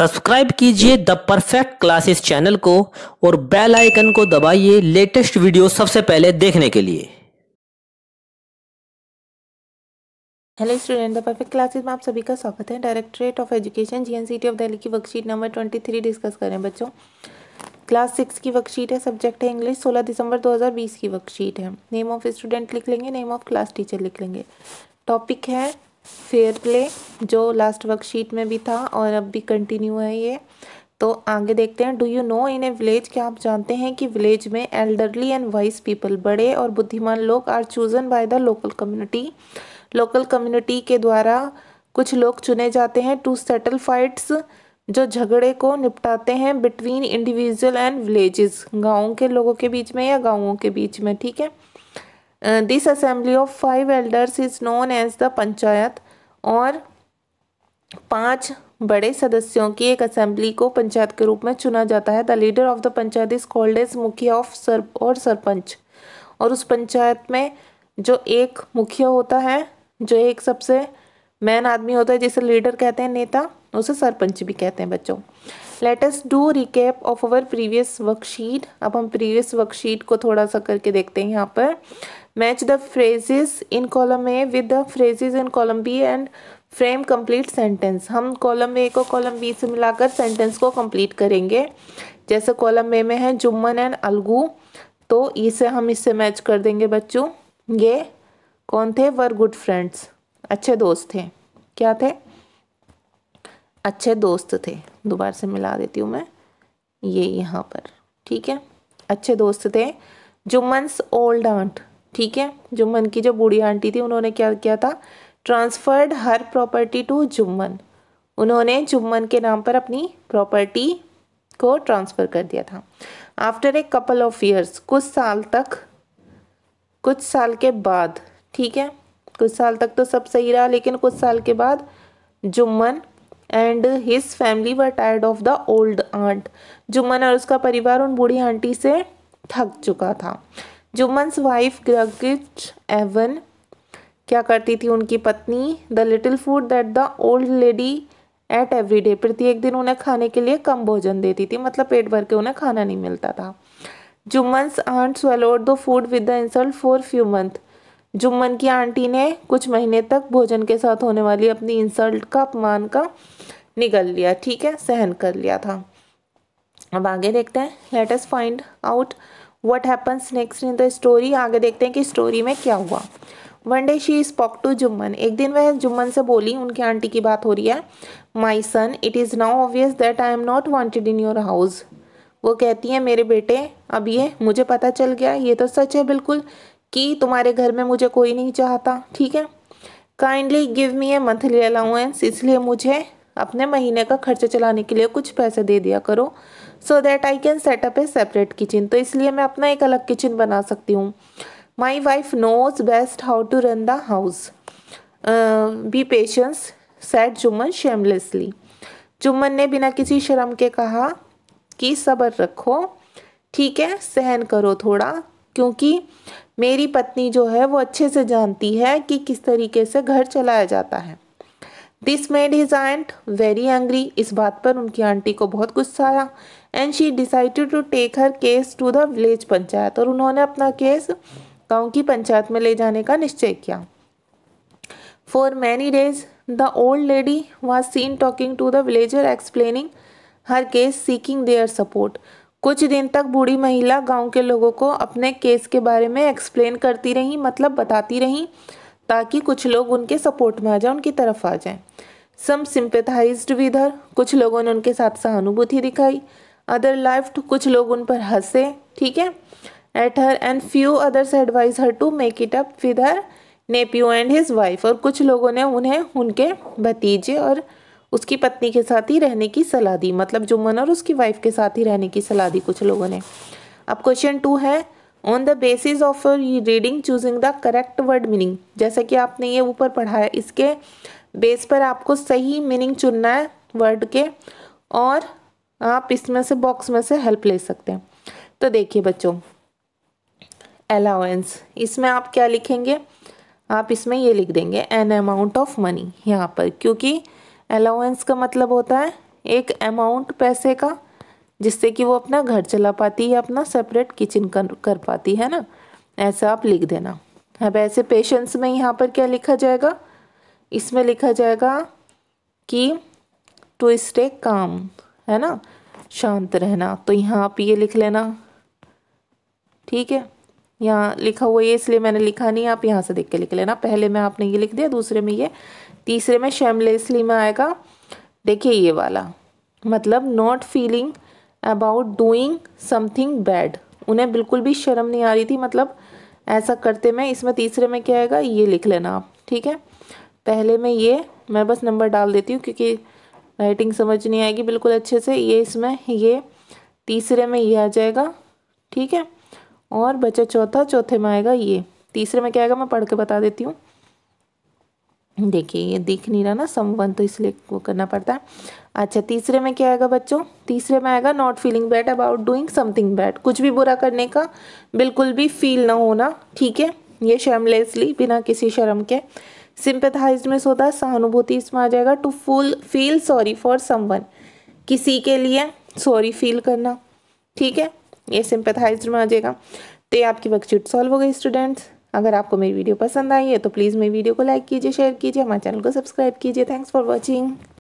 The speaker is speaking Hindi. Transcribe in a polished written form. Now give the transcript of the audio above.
सब्सक्राइब कीजिए द परफेक्ट क्लासेस चैनल को और बेल आइकन को दबाइए लेटेस्ट वीडियो सबसे पहले देखने के लिए। Hello student, the perfect classes में आप सभी का स्वागत है। Directorate of education GNCT of Delhi की वर्कशीट नंबर 23 डिस्कस करें बच्चों। क्लास 6 की वर्कशीट है, सब्जेक्ट है इंग्लिश, 16 दिसंबर 2020 की वर्कशीट है। नेम ऑफ स्टूडेंट लिख लेंगे, नेम ऑफ क्लास टीचर लिख लेंगे। टॉपिक है फेयर प्ले, जो लास्ट वर्कशीट में भी था और अब भी कंटिन्यू है ये। तो आगे देखते हैं। Do you know in A village, क्या आप जानते हैं कि विलेज में एल्डरली एंड वाइज पीपल, बड़े और बुद्धिमान लोग, are chosen by the local community, local community के द्वारा कुछ लोग चुने जाते हैं, टू सेटल फाइट्स, जो झगड़े को निपटाते हैं, बिटवीन इंडिविजुअल एंड विलेजेस, गाँवों के लोगों के बीच में या गाँवों के बीच में। ठीक है। This assembly of 5 elders is known as the panchayat, और 5 बड़े सदस्यों की एक असेंबली को पंचायत के रूप में चुना जाता है। The leader of the panchayat is called as mukhiya of sarpanch, और उस पंचायत में जो एक मुखिया होता है, जो एक सबसे मेन आदमी होता है, जिसे लीडर कहते हैं, नेता, उसे सरपंच भी कहते हैं बच्चों। Let us do recap of our previous worksheet. अब हम प्रीवियस वर्कशीट को थोड़ा सा करके देखते हैं। यहाँ पर match the phrases in column A with the phrases in column B and frame complete sentence. हम कॉलम ए को कॉलम बी से मिलाकर सेंटेंस को कंप्लीट करेंगे। जैसे कॉलम ए में है जुम्मन एंड अलगू, तो इसे हम इससे मैच कर देंगे बच्चों। ये कौन थे? वर गुड फ्रेंड्स, अच्छे दोस्त थे। क्या थे? अच्छे दोस्त थे। दोबारा से मिला देती हूँ मैं ये यहाँ पर। ठीक है, अच्छे दोस्त थे। जुम्मन्स ओल्ड आंट, ठीक है, जुम्मन की जो बूढ़ी आंटी थी, उन्होंने क्या किया था? Transferred her property to Jumman, उन्होंने जुम्मन के नाम पर अपनी प्रॉपर्टी को ट्रांसफ़र कर दिया था। After a couple of years, कुछ साल के बाद, ठीक है, कुछ साल तक तो सब सही रहा, लेकिन कुछ साल के बाद Jumman and his family were tired of the old aunt, Jumman और उसका परिवार उन बूढ़ी आंटी से थक चुका था। जुम्मन्स वाइफ ग्रगिट एवन, क्या करती थी उनकी पत्नी? The little food that the old lady at every day, प्रत्येक दिन उन्हें खाने के लिए कम भोजन देती थी, मतलब पेट भर के उन्हें खाना नहीं मिलता था। Jumman's aunt swallowed the food with the insult for few month, Jumman की आंटी ने कुछ महीने तक भोजन के साथ होने वाली अपनी इंसल्ट का, अपमान का निगल लिया, ठीक है, सहन कर लिया था। अब आगे देखते हैं। Let us find out what happens next in the story. आगे देखते हैं कि स्टोरी में क्या हुआ। One day she spoke to Jumman, एक दिन वह जुम्मन से बोली, उनकी आंटी की बात हो रही है। My son, it is now obvious that I am not wanted in your house, वो कहती है, मेरे बेटे, अब ये मुझे पता चल गया, ये तो सच है बिल्कुल, कि तुम्हारे घर में मुझे कोई नहीं चाहता। ठीक है। काइंडली गिव मी ए मंथली अलाउंस, इसलिए मुझे अपने महीने का खर्चा चलाने के लिए कुछ पैसे दे दिया करो। So that I can set up A separate kitchen, तो इसलिए मैं अपना एक अलग किचन बना सकती हूँ। My wife knows best how to run the house, be patience said Jumman shamelessly, Jumman ने बिना किसी शर्म के कहा कि सब्र रखो, ठीक है, सहन करो थोड़ा, क्योंकि मेरी पत्नी जो है वो अच्छे से जानती है कि किस तरीके से घर चलाया जाता है। This made his aunt very angry, इस बात पर उनकी आंटी को बहुत गुस्सा आया। And she decided to take her case to the village panchayat, और उन्होंने अपना केस गांव की पंचायत में ले जाने का निश्चय किया। For many days the old lady was seen talking to the villager explaining her case seeking their support, कुछ दिन तक बूढ़ी महिला गांव के लोगों को अपने केस के बारे में एक्सप्लेन करती रही, मतलब बताती रही, ताकि कुछ लोग उनके सपोर्ट में आ जाए, उनकी तरफ आ जाएं। सम सिंपैथाइज्ड विद हर, कुछ लोगों ने उनके साथ सहानुभूति दिखाई। अदर लाइफ्ड, कुछ लोग उन पर हंसे, ठीक है, at her, and few others advise her to make it up with her nephew and his wife, और कुछ लोगों ने उन्हें उनके भतीजे और उसकी पत्नी के साथ ही रहने की सलाह दी, मतलब जुम्मन और उसकी वाइफ के साथ ही रहने की सलाह दी कुछ लोगों ने। अब क्वेश्चन 2 है, on the basis of reading choosing the correct word meaning, जैसा कि आपने ये ऊपर पढ़ा है, इसके बेस पर आपको सही मीनिंग चुनना है वर्ड के, और आप इसमें से बॉक्स में से हेल्प ले सकते हैं। तो देखिए बच्चों, अलाउंस, इसमें आप क्या लिखेंगे? आप इसमें ये लिख देंगे एन अमाउंट ऑफ मनी यहाँ पर, क्योंकि अलाउंस का मतलब होता है एक अमाउंट पैसे का जिससे कि वो अपना घर चला पाती है, अपना सेपरेट किचन कर पाती है ना, ऐसा आप लिख देना। अब ऐसे पेशेंस में यहाँ पर क्या लिखा जाएगा, इसमें लिखा जाएगा कि टू स्टे काम, है ना, शांत रहना। तो यहाँ आप ये लिख लेना, ठीक है। यहाँ लिखा हुआ ये इसलिए मैंने लिखा नहीं, आप यहाँ से देख के लिख लेना। पहले में आपने ये लिख दिया, दूसरे में ये, तीसरे में शेमलेसली में आएगा, देखिए ये वाला, मतलब not feeling about doing something bad, उन्हें बिल्कुल भी शर्म नहीं आ रही थी, मतलब ऐसा करते में। इसमें तीसरे में क्या आएगा ये लिख लेना आप, ठीक है। पहले में ये मैं बस नंबर डाल देती हूँ क्योंकि राइटिंग समझ नहीं आएगी बिल्कुल अच्छे से। ये इसमें ये तीसरे में ये आ जाएगा, ठीक है। और बचा चौथा, चौथे में आएगा ये, तीसरे में क्या आएगा मैं पढ़ के बता देती हूँ। देखिए ये दिख नहीं रहा ना समवन, तो इसलिए वो करना पड़ता है। अच्छा तीसरे में क्या आएगा बच्चों, तीसरे में आएगा not feeling bad about doing something bad, कुछ भी बुरा करने का बिल्कुल भी फील ना होना, ठीक है। ये शेमलेसली, बिना किसी शर्म के। सिंपैथाइज्ड में होता है सहानुभूति, इसमें आ जाएगा to feel sorry for someone, किसी के लिए सॉरी फील करना, ठीक है। ये सिंपैथाइज्ड में आ जाएगा। तो ये आपकी वर्कशीट सॉल्व हो गई स्टूडेंट्स। अगर आपको मेरी वीडियो पसंद आई है तो प्लीज़ मेरी वीडियो को लाइक कीजिए, शेयर कीजिए, हमारे चैनल को सब्सक्राइब कीजिए। Thanks for watching.